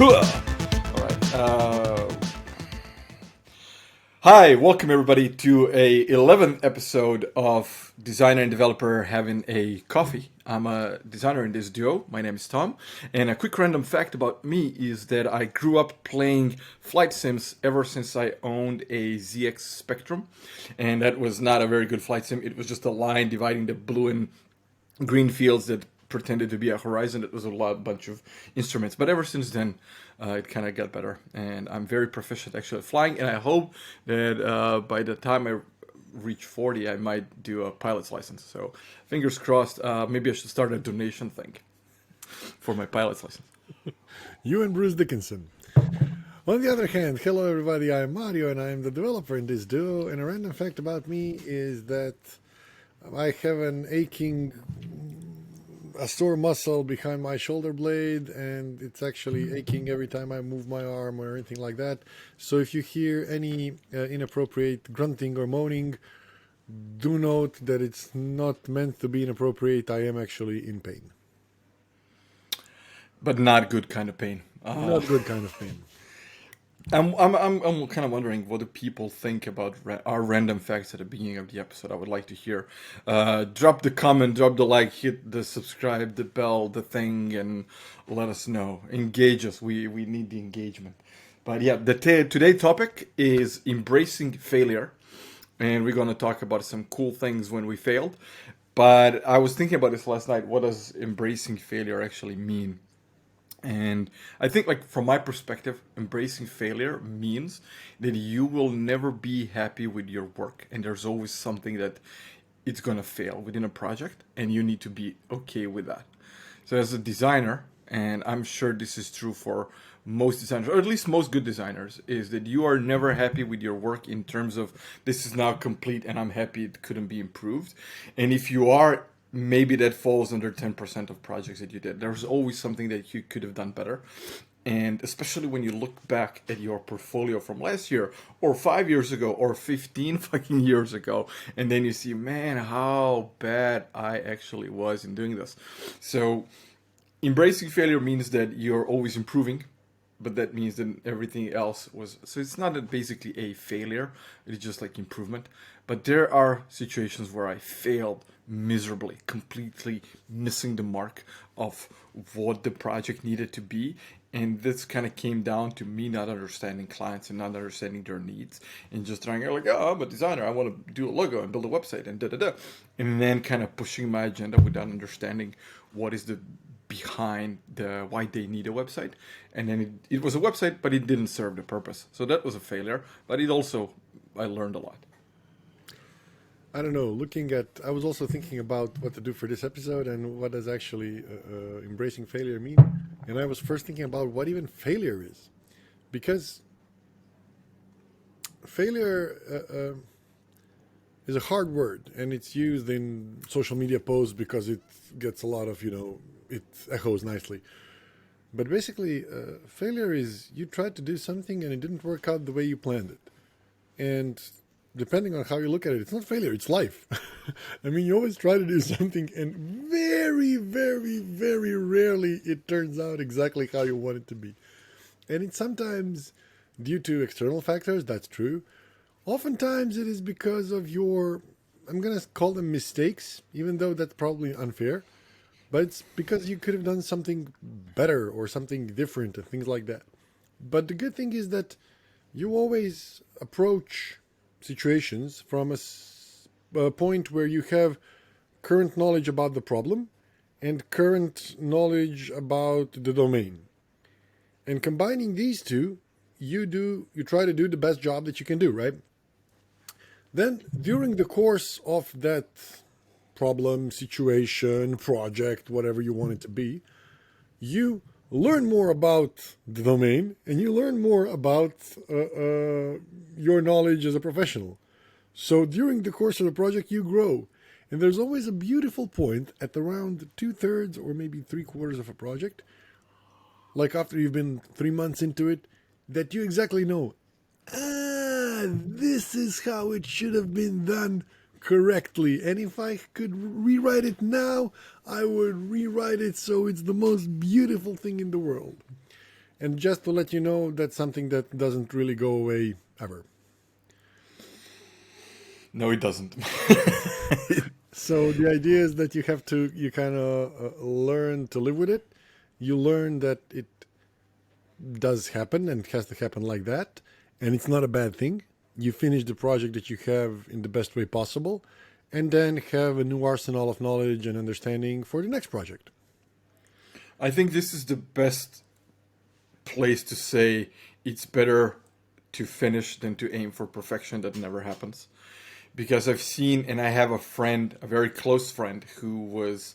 All right. Hi, welcome everybody to a 11th episode of Designer and Developer Having a Coffee. I'm a designer in this duo. My name is Tom. And a quick random fact about me is that I grew up playing flight sims ever since I owned a ZX Spectrum. And that was not a very good flight sim. It was just a line dividing the blue and green fields that pretended to be a horizon. It was a bunch of instruments. But ever since then, it kind of got better. And I'm very proficient actually at flying. And I hope that by the time I reach 40, I might do a pilot's license. So fingers crossed. Maybe I should start a donation thing for my pilot's license. You and Bruce Dickinson. On the other hand, hello everybody, I'm Mario and I'm the developer in this duo. And a random fact about me is that I have an aching a sore muscle behind my shoulder blade, and it's actually aching every time I move my arm or anything like that. So if you hear any inappropriate grunting or moaning, do note that it's not meant to be inappropriate. I am actually in pain. But not good kind of pain. Not good kind of pain. I'm kind of wondering what do people think about our random facts at the beginning of the episode. I would like to hear. Drop the comment, drop the like, hit the subscribe, the bell, the thing, and let us know. Engage us. We need the engagement. But yeah, today topic is embracing failure, and we're gonna talk about some cool things when we failed. But I was thinking about this last night. What does embracing failure actually mean? And I think, like, from my perspective, embracing failure means that you will never be happy with your work. And there's always something that it's going to fail within a project, and you need to be okay with that. So as a designer, and I'm sure this is true for most designers, or at least most good designers, is that you are never happy with your work in terms of this is now complete and I'm happy it couldn't be improved. And if you are, maybe that falls under 10% of projects that you did. There's always something that you could have done better. And especially when you look back at your portfolio from last year or 5 years ago or 15 fucking years ago, and then you see, man, how bad I actually was in doing this. So embracing failure means that you're always improving, but that means that everything else was, so it's not basically a failure, it's just like improvement. But there are situations where I failed miserably, completely missing the mark of what the project needed to be. And this kind of came down to me not understanding clients and not understanding their needs, and just trying, like, oh, I'm a designer, I want to do a logo and build a website and da. And then kind of pushing my agenda without understanding what is the behind the why they need a website. And then it was a website, but it didn't serve the purpose. So that was a failure, but it also, I learned a lot. I don't know. I was also thinking about what to do for this episode and what does actually embracing failure mean. And I was first thinking about what even failure is, because failure is a hard word, and it's used in social media posts because it gets a lot of, it echoes nicely. But basically, failure is you tried to do something and it didn't work out the way you planned it. And depending on how you look at it, it's not failure, it's life. I mean, you always try to do something and very, very, very rarely it turns out exactly how you want it to be. And it's sometimes due to external factors, that's true. Oftentimes it is because of I'm going to call them mistakes, even though that's probably unfair. But it's because you could have done something better or something different and things like that. But the good thing is that you always approach situations from a point where you have current knowledge about the problem and current knowledge about the domain. And combining these two, you try to do the best job that you can do, right? Then during the course of that problem, situation, project, whatever you want it to be, you learn more about the domain and you learn more about your knowledge as a professional. So during the course of the project, you grow. And there's always a beautiful point at around 2/3 or maybe 3/4 of a project, like after you've been 3 months into it, that you exactly know, this is how it should have been done correctly. And if I could rewrite it now, I would rewrite it so it's the most beautiful thing in the world. And just to let you know, that's something that doesn't really go away ever. No, it doesn't. So the idea is that you kind of learn to live with it. You learn that it does happen and it has to happen like that, and it's not a bad thing. You finish the project that you have in the best way possible, and then have a new arsenal of knowledge and understanding for the next project. I think this is the best place to say it's better to finish than to aim for perfection. That never happens. Because I've seen, and I have a friend, a very close friend, who was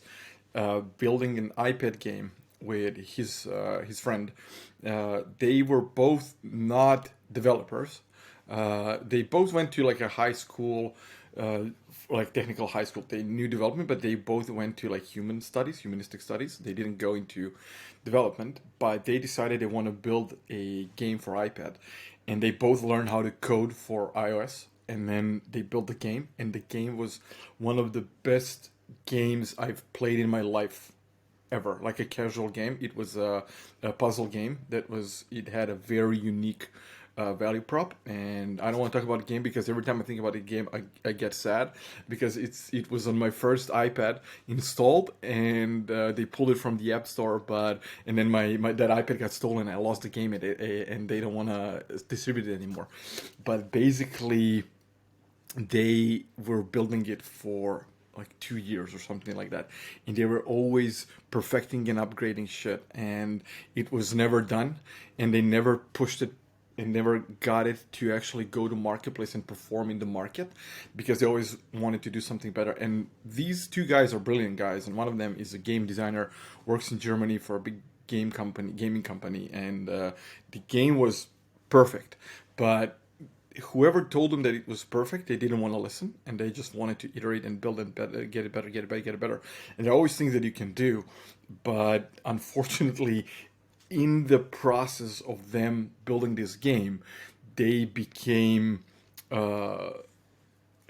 building an iPad game with his friend. They were both not developers. They both went to like a high school, uh, like technical high school. They knew development, but they both went to like humanistic studies. They didn't go into development, but they decided they want to build a game for iPad, and they both learned how to code for iOS, and then they built the game, and the game was one of the best games I've played in my life ever. Like a casual game, it was a puzzle game that was, it had a very unique value prop. And I don't want to talk about the game because every time I think about the game, I get sad because it was on my first iPad installed, and they pulled it from the App Store, but and then my that iPad got stolen. I lost the game, and they don't want to distribute it anymore. But basically, they were building it for like 2 years or something like that, and they were always perfecting and upgrading shit, and it was never done, and they never pushed it and never got it to actually go to marketplace and perform in the market because they always wanted to do something better. And these two guys are brilliant guys, and one of them is a game designer, works in Germany for a big gaming company, and the game was perfect, but whoever told them that it was perfect, they didn't want to listen, and they just wanted to iterate and build it better, get it better, get it better, get it better. And there are always things that you can do, but unfortunately, in the process of them building this game, they became uh,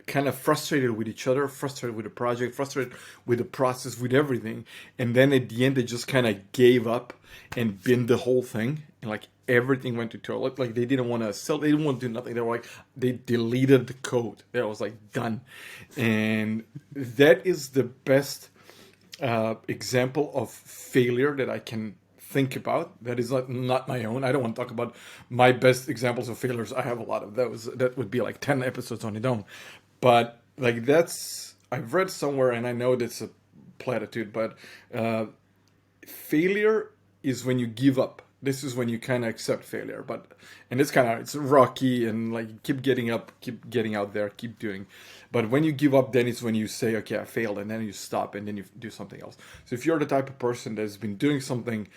kind of frustrated with each other, frustrated with the project, frustrated with the process, with everything. And then at the end, they just kind of gave up and binned the whole thing. And like everything went to toilet. Like they didn't want to sell, they didn't want to do nothing. They were like, they deleted the code. That was like done. And that is the best example of failure that I can think about. That is not my own. I don't want to talk about my best examples of failures. I have a lot of those. That would be like 10 episodes on its own. But like that's, I've read somewhere, and I know that's a platitude, but uh, failure is when you give up. This is when you kind of accept failure. But and it's kind of, it's rocky, and like keep getting up, keep getting out there, keep doing. But when you give up, then it's when you say, okay, I failed, and then you stop, and then you do something else. So if you're the type of person that's been doing something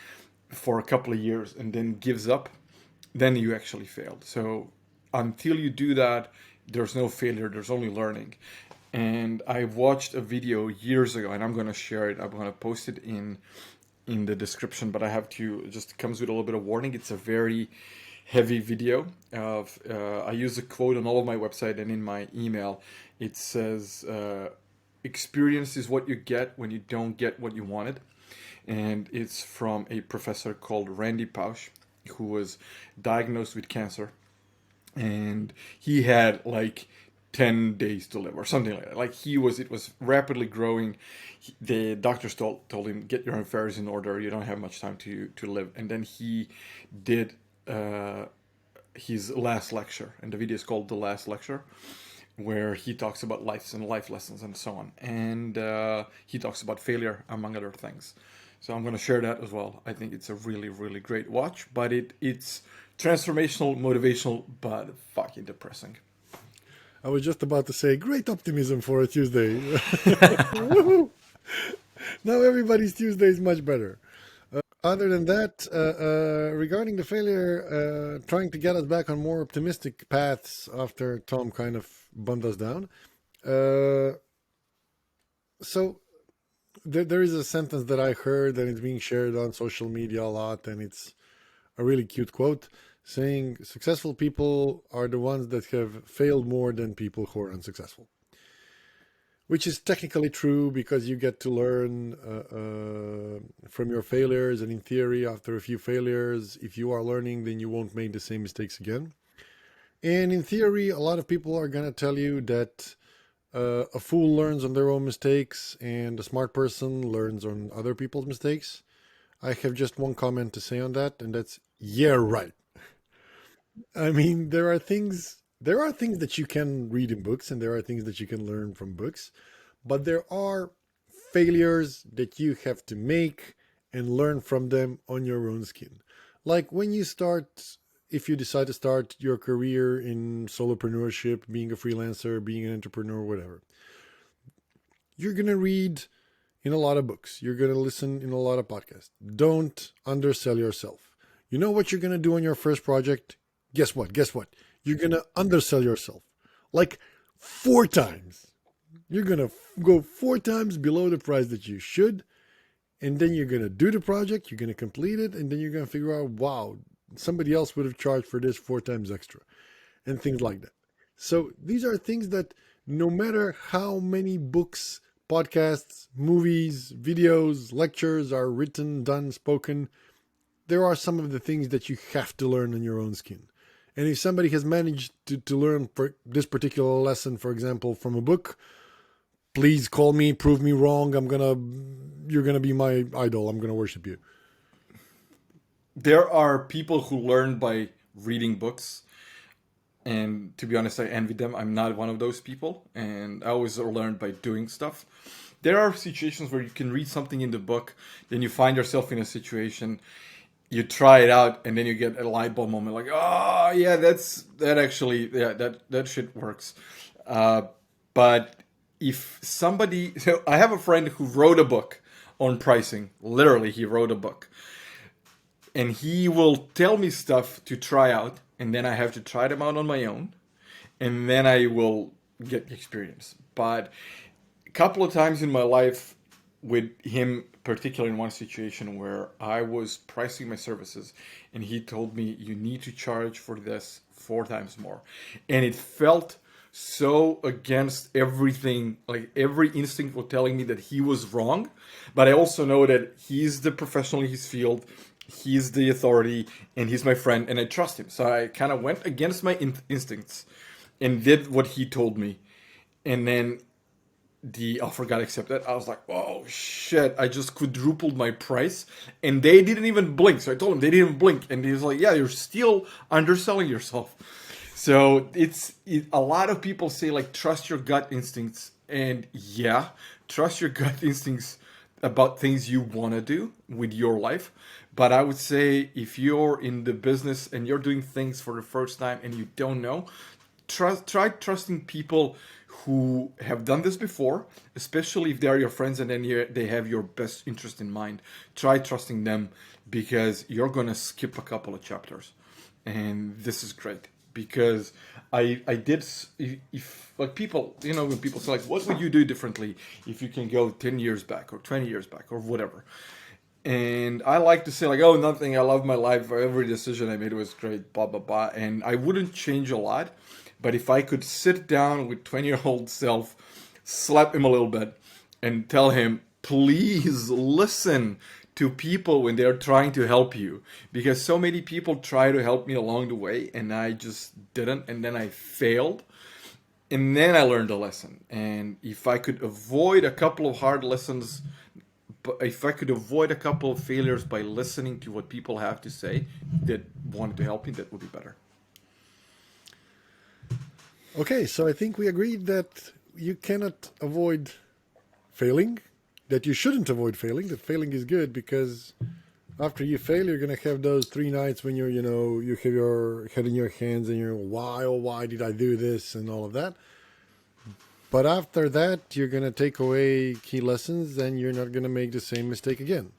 for a couple of years and then gives up, then you actually failed. So until you do that, there's no failure, there's only learning. And I watched a video years ago, and I'm going to share it. I'm going to post it in the description, but I have to, it just comes with a little bit of warning. It's a very heavy video of I use a quote on all of my website and in my email. It says experience is what you get when you don't get what you wanted. And it's from a professor called Randy Pausch, who was diagnosed with cancer, and he had like 10 days to live or something like that. Like he was, it was rapidly growing. The doctors told him, get your affairs in order, you don't have much time to live. And then he did his last lecture, and the video is called The Last Lecture, where he talks about life and life lessons and so on. And he talks about failure, among other things. So I'm going to share that as well. I think it's a really, really great watch, but it's transformational, motivational, but fucking depressing. I was just about to say, great optimism for a Tuesday. Woohoo! Now everybody's Tuesday is much better. Other than that, regarding the failure, trying to get us back on more optimistic paths after Tom kind of bummed us down. Uh, so there is a sentence that I heard and it's being shared on social media a lot, and it's a really cute quote saying successful people are the ones that have failed more than people who are unsuccessful. which is technically true because you get to learn from your failures. And in theory, after a few failures, if you are learning, then you won't make the same mistakes again. And in theory, a lot of people are going to tell you that a fool learns on their own mistakes and a smart person learns on other people's mistakes. I have just one comment to say on that, and that's yeah, right. I mean, there are things that you can read in books and there are things that you can learn from books, but there are failures that you have to make and learn from them on your own skin. Like when you start, if you decide to start your career in solopreneurship, being a freelancer, being an entrepreneur, whatever, you're going to read in a lot of books. You're going to listen in a lot of podcasts. Don't undersell yourself. You know what you're going to do on your first project? Guess what? Guess what? You're going to undersell yourself like 4 times. You're going to go 4 times below the price that you should. And then you're going to do the project, you're going to complete it, and then you're going to figure out, wow, somebody else would have charged for this 4 times extra, and things like that. So these are things that no matter how many books, podcasts, movies, videos, lectures are written, done, spoken, there are some of the things that you have to learn on your own skin. And if somebody has managed to learn for this particular lesson, for example, from a book, please call me, prove me wrong. You're gonna be my idol. I'm gonna worship you. There are people who learn by reading books, and to be honest, I envy them. I'm not one of those people, and I always learn by doing stuff. There are situations where you can read something in the book, then you find yourself in a situation, you try it out, and then you get a light bulb moment, like, oh yeah, that actually, yeah, that shit works. Uh, but if somebody, so I have a friend who wrote a book on pricing. Literally, he wrote a book, and he will tell me stuff to try out, and then I have to try them out on my own, and then I will get experience. But a couple of times in my life with him, particularly in one situation where I was pricing my services and he told me you need to charge for this 4 times more. And it felt so against everything, like every instinct was telling me that he was wrong. But I also know that he's the professional in his field, he's the authority, and he's my friend, and I trust him. So I kind of went against my instincts and did what he told me. And then the offer got accepted. I was like, oh shit, I just quadrupled my price. And they didn't even blink. So I told him they didn't blink. And he was like, yeah, you're still underselling yourself. So a lot of people say like trust your gut instincts. And yeah, trust your gut instincts about things you want to do with your life. But I would say if you're in the business and you're doing things for the first time and you don't know, try trusting people who have done this before, especially if they are your friends and then they have your best interest in mind. Try trusting them because you're gonna skip a couple of chapters, and this is great because I did if like people, you know, when people say like what would you do differently if you can go 10 years back or 20 years back or whatever. And I like to say like, oh, nothing. I love my life. Every decision I made was great. Blah blah blah. And I wouldn't change a lot, but if I could sit down with 20-year-old self, slap him a little bit, and tell him, please listen to people when they're trying to help you, because so many people try to help me along the way, and I just didn't, and then I failed. And then I learned a lesson. And if I could avoid a couple of hard lessons, but if I could avoid a couple of failures by listening to what people have to say that wanted to help me, that would be better. Okay, so I think we agreed that you cannot avoid failing, that you shouldn't avoid failing, that failing is good because after you fail, you're going to have those 3 nights when you have your head in your hands and you're, why, oh, why did I do this and all of that. But after that, you're going to take away key lessons and you're not going to make the same mistake again.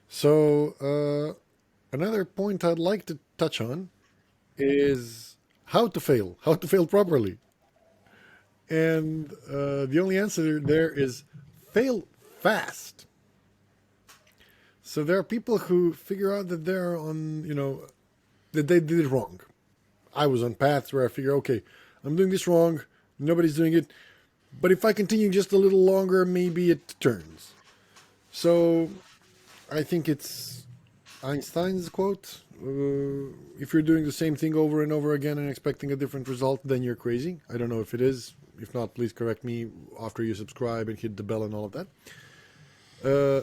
So, another point I'd like to touch on is how to fail properly. And the only answer there is fail fast. So there are people who figure out that they're on, that they did it wrong. I was on paths where I figure, okay, I'm doing this wrong. Nobody's doing it. But if I continue just a little longer, maybe it turns. So I think it's Einstein's quote. If you're doing the same thing over and over again and expecting a different result, then you're crazy. I don't know if it is. If not, please correct me after you subscribe and hit the bell and all of that.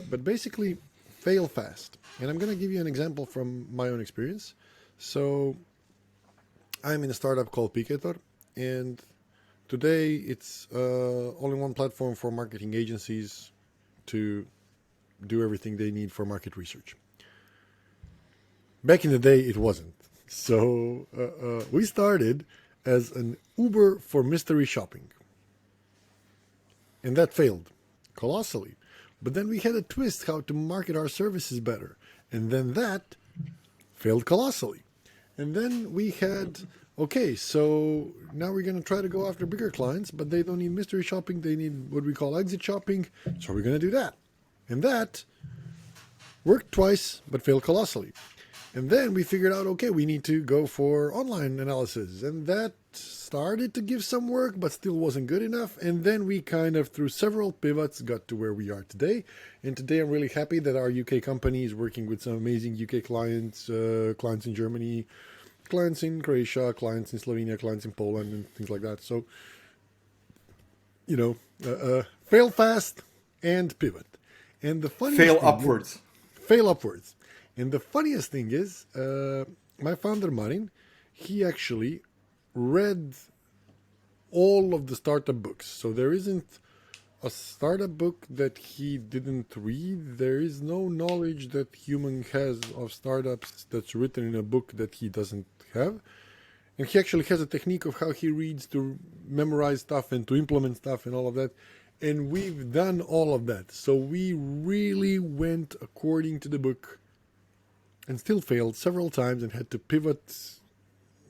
But basically, fail fast. And I'm going to give you an example from my own experience. So I'm in a startup called Picator, and today it's only one platform for marketing agencies to do everything they need for market research. Back in the day, it wasn't. So we started as an Uber for mystery shopping. And that failed colossally. But then we had a twist how to market our services better. And then that failed colossally. And then we had, okay, so now we're going to try to go after bigger clients, but they don't need mystery shopping. They need what we call exit shopping. So we're going to do that. And that worked twice, but failed colossally. And then we figured out, okay, we need to go for online analysis. And that started to give some work, but still wasn't good enough. And then we kind of, through several pivots, got to where we are today. And today I'm really happy that our UK company is working with some amazing UK clients, clients in Germany, clients in Croatia, clients in Slovenia, clients in Poland, and things like that. So, fail fast and pivot. And the funniest Fail thing, upwards. fail upwards. And the funniest thing is, my founder Marin, he actually read all of the startup books. So there isn't a startup book that he didn't read. There is no knowledge that human has of startups that's written in a book that he doesn't have. And he actually has a technique of how he reads to memorize stuff and to implement stuff and all of that. And we've done all of that. So we really went according to the book and still failed several times and had to pivot,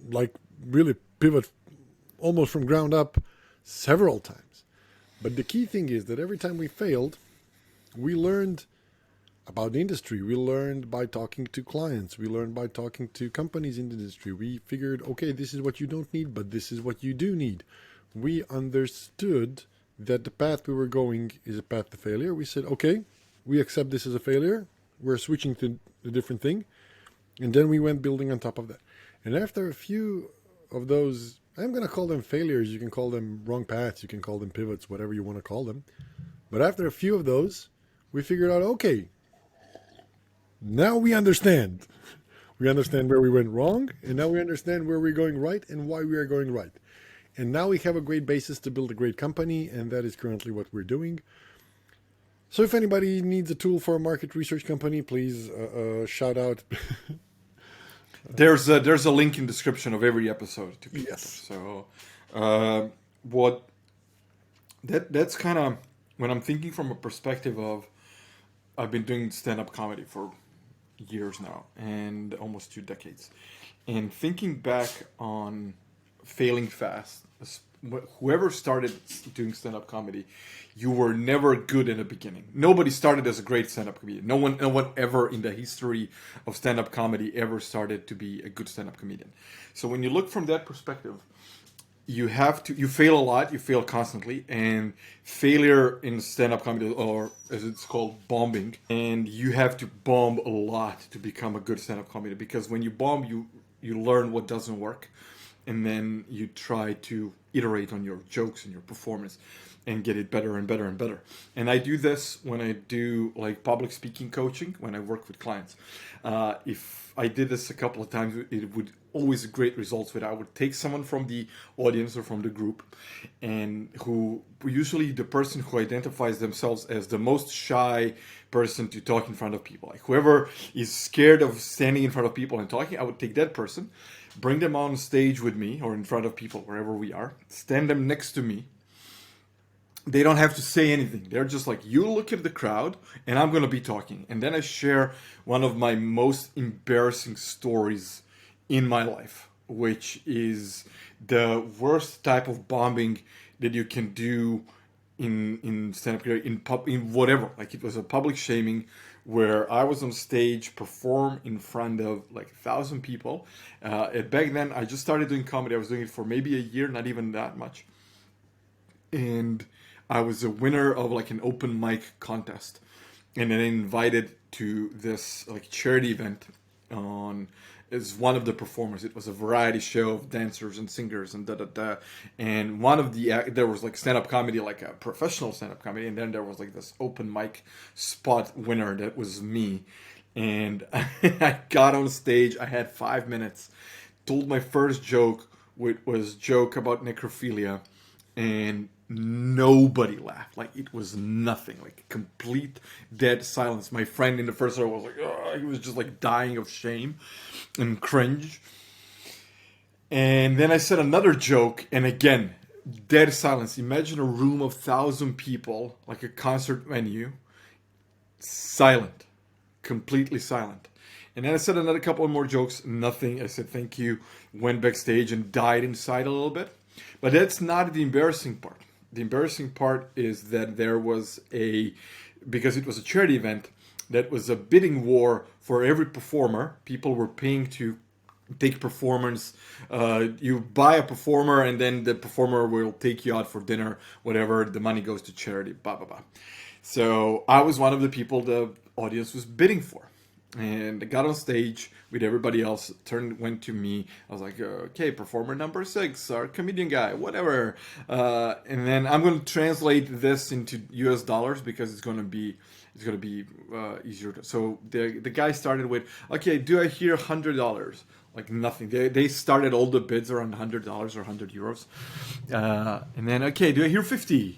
like really pivot almost from ground up several times. But the key thing is that every time we failed, we learned about the industry. We learned by talking to clients. We learned by talking to companies in the industry. We figured, okay, this is what you don't need, but this is what you do need. We understood that the path we were going is a path to failure. We said, okay, we accept this as a failure. We're switching to a different thing. And then we went building on top of that. And after a few of those, I'm going to call them failures. You can call them wrong paths. You can call them pivots, whatever you want to call them. But after a few of those, we figured out, okay, now we understand. We understand where we went wrong. And now we understand where we're going right and why we are going right. And now we have a great basis to build a great company. And that is currently what we're doing. So if anybody needs a tool for a market research company, please shout out. There's a link in description of every episode to people. Yes. So that's kind of when I'm thinking from a perspective of I've been doing stand-up comedy for years now and almost 2 decades, and thinking back on failing fast. Whoever started doing stand-up comedy, you were never good in the beginning. Nobody started as a great stand-up comedian. No one ever in the history of stand-up comedy ever started to be a good stand-up comedian. So when you look from that perspective, you fail a lot, you fail constantly, and failure in stand-up comedy, or as it's called, bombing, and you have to bomb a lot to become a good stand-up comedian, because when you bomb, you learn what doesn't work, and then you try to iterate on your jokes and your performance and get it better and better and better. And I do this when I do like public speaking coaching, when I work with clients. If I did this a couple of times, it would always great results with it. I would take someone from the audience or from the group, and who usually the person who identifies themselves as the most shy person to talk in front of people. Like whoever is scared of standing in front of people and talking, I would take that person, bring them on stage with me or in front of people, wherever we are, stand them next to me. They don't have to say anything. They're just like, you look at the crowd and I'm going to be talking. And then I share one of my most embarrassing stories in my life, which is the worst type of bombing that you can do in stand-up career, in whatever. Like it was a public shaming where I was on stage, perform in front of like 1,000 people. Back then, I just started doing comedy. I was doing it for maybe a year, not even that much. and I was a winner of like an open mic contest, and then invited to this like charity event on as one of the performers. It was a variety show of dancers and singers and da da da. And one of the there was like stand up comedy, like a professional stand up comedy, and then there was like this open mic spot winner that was me. And I got on stage. I had 5 minutes, told my first joke, which was joke about necrophilia, and nobody laughed. Like it was nothing. Like complete dead silence. My friend in the first row was like, oh, he was just like dying of shame and cringe. And then I said another joke, and again, dead silence. Imagine a room of 1,000 people, like a concert venue, silent, completely silent. And then I said another couple of more jokes, nothing. I said thank you, went backstage and died inside a little bit. But that's not the embarrassing part. The embarrassing part is that there was because it was a charity event, that was a bidding war for every performer. People were paying to take performance. You buy a performer, and then the performer will take you out for dinner, whatever. The money goes to charity, blah, blah, blah. So I was one of the people the audience was bidding for. And I got on stage with everybody else, went to me. I was like, okay, performer number 6, our comedian guy, whatever. And then I'm going to translate this into US dollars because it's going to be easier. So the guy started with, okay, do I hear $100? Like nothing. They started all the bids around $100 or €100. And then, okay, do I hear 50?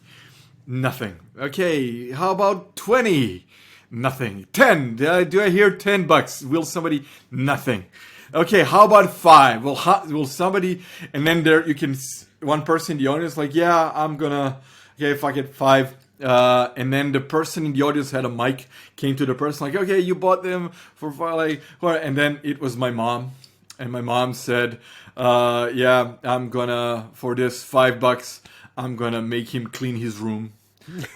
Nothing. Okay, how about 20? Nothing. 10. Do I hear $10? Will somebody? Nothing. Okay, how about 5? Will somebody? And then there you can one person in the audience like, yeah, I'm gonna. Okay, if I get 5. And then the person in the audience had a mic, came to the person like, okay, you bought them for 5, like, and then it was my mom, and my mom said, yeah, I'm gonna for this $5, I'm gonna make him clean his room.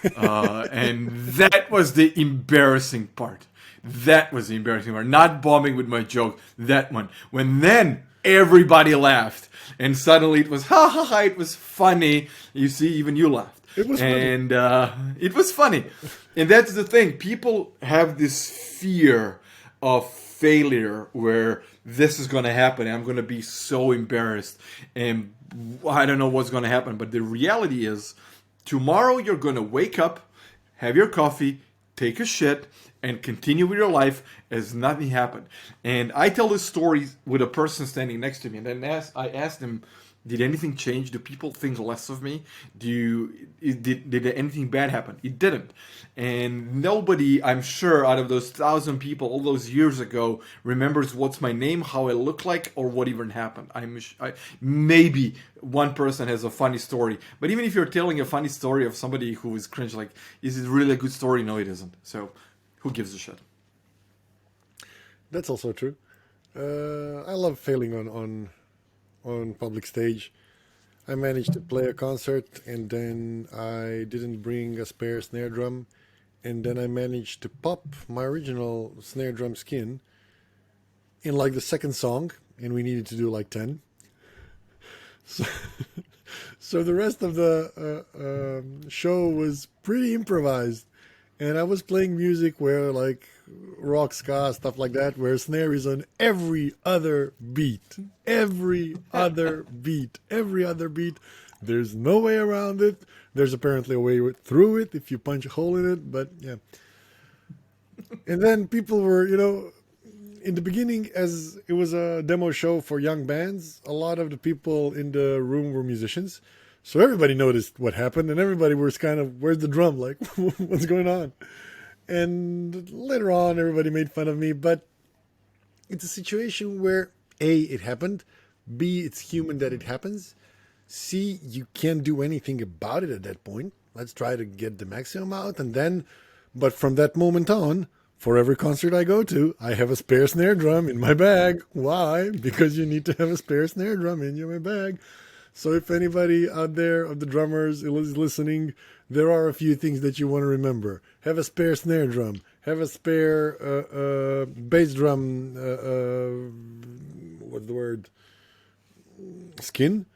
And that was the embarrassing part. That was the embarrassing part. Not bombing with my joke. That one. When then everybody laughed, and suddenly it was ha ha ha. It was funny. You see, even you laughed. It was and it was funny. And that's the thing. People have this fear of failure, where this is going to happen. And I'm going to be so embarrassed, and I don't know what's going to happen. But the reality is, tomorrow you're going to wake up, have your coffee, take a shit, and continue with your life as nothing happened. And I tell this story with a person standing next to me, and then I asked him, did anything change? Do people think less of me? Did anything bad happen? It didn't. And nobody, I'm sure, out of those 1,000 people all those years ago remembers what's my name, how I look like, or what even happened. Maybe one person has a funny story. But even if you're telling a funny story of somebody who is cringe, like, is it really a good story? No, it isn't. So who gives a shit? That's also true. I love failing on public stage. I managed to play a concert, and then I didn't bring a spare snare drum, and then I managed to pop my original snare drum skin in like the second song, and we needed to do like 10. So, so the rest of the show was pretty improvised, and I was playing music where like rock, ska, stuff like that, where snare is on every other beat. Every other beat. Every other beat. There's no way around it. There's apparently a way through it if you punch a hole in it, but yeah. And then people were, in the beginning, as it was a demo show for young bands, a lot of the people in the room were musicians. So everybody noticed what happened, and everybody was kind of, where's the drum? Like, what's going on? And later on, everybody made fun of me, but it's a situation where A, it happened, B, it's human that it happens, C, you can't do anything about it at that point. Let's try to get the maximum out, and then, but from that moment on, for every concert I go to, I have a spare snare drum in my bag. Why? Because you need to have a spare snare drum in your bag. So if anybody out there of the drummers is listening, there are a few things that you want to remember. Have a spare snare drum. Have a spare bass drum, what's the word? Skin.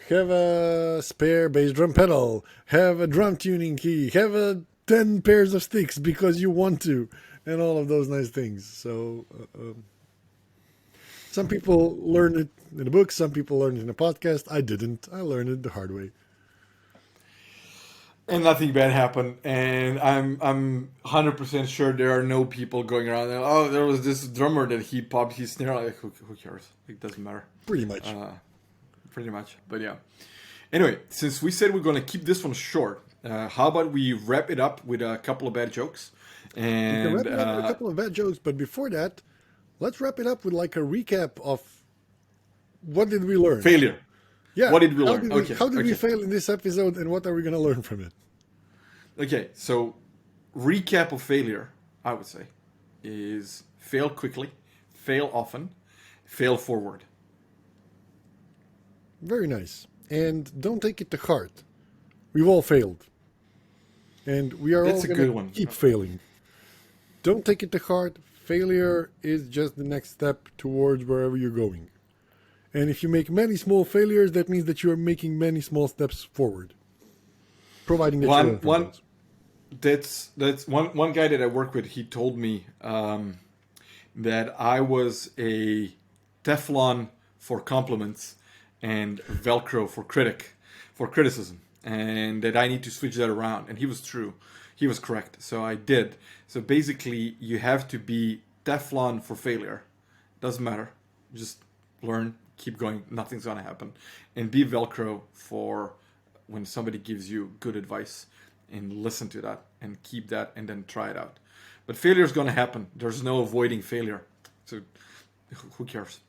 have a spare bass drum pedal, have a drum tuning key, have 10 pairs of sticks because you want to, and all of those nice things. So some people learn it in a book, some people learn it in a podcast. I didn't. I learned it the hard way. And nothing bad happened. And I'm 100% sure there are no people going around. And, oh, there was this drummer that he popped his snare. Like, who cares? It doesn't matter. Pretty much. Pretty much. But yeah. Anyway, since we said we're going to keep this one short, how about we wrap it up with a couple of bad jokes? We can wrap And it up with a couple of bad jokes, but before that, let's wrap it up with like a recap of what did we learn? failure. Yeah. What did we how learn? Did we, Okay, how did we okay. fail in this episode, and what are we going to learn from it? Okay, so recap of failure, I would say, is fail quickly, fail often, fail forward. Very nice. And don't take it to heart. We've all failed. And we are That's all a going good to one. keep failing. Don't take it to heart. Failure is just the next step towards wherever you're going. And if you make many small failures, that means that you are making many small steps forward. Providing that you learn from One those. that's one guy that I work with. He told me that I was a Teflon for compliments and Velcro for criticism, and that I need to switch that around. And he was true. He was correct. So I did. So basically, you have to be Teflon for failure. Doesn't matter. Just learn, keep going. Nothing's gonna happen, and be Velcro for when somebody gives you good advice, and listen to that and keep that and then try it out. But failure is gonna happen. There's no avoiding failure. So who cares?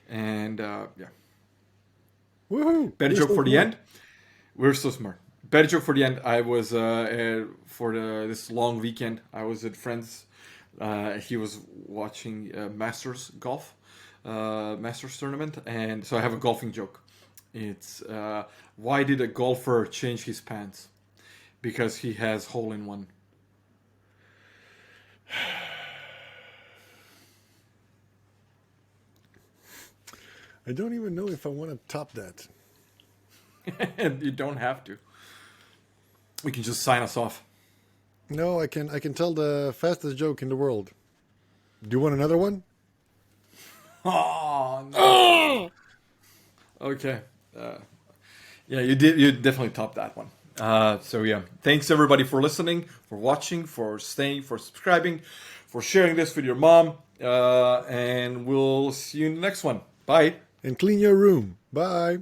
And yeah. Woohoo! Better We're joke so for the smart. end. We're so smart. Better joke for the end. I was for this long weekend. I was at friends. He was watching Masters golf, Masters tournament, and so I have a golfing joke. It's why did a golfer change his pants? Because he has hole in one. I don't even know if I want to top that. And you don't have to. We can just sign us off. No, I can tell the fastest joke in the world. Do you want another one? Oh no. Okay. Yeah, you did. You definitely topped that one. So yeah, thanks everybody for listening, for watching, for staying, for subscribing, for sharing this with your mom, and we'll see you in the next one. Bye. And clean your room. Bye.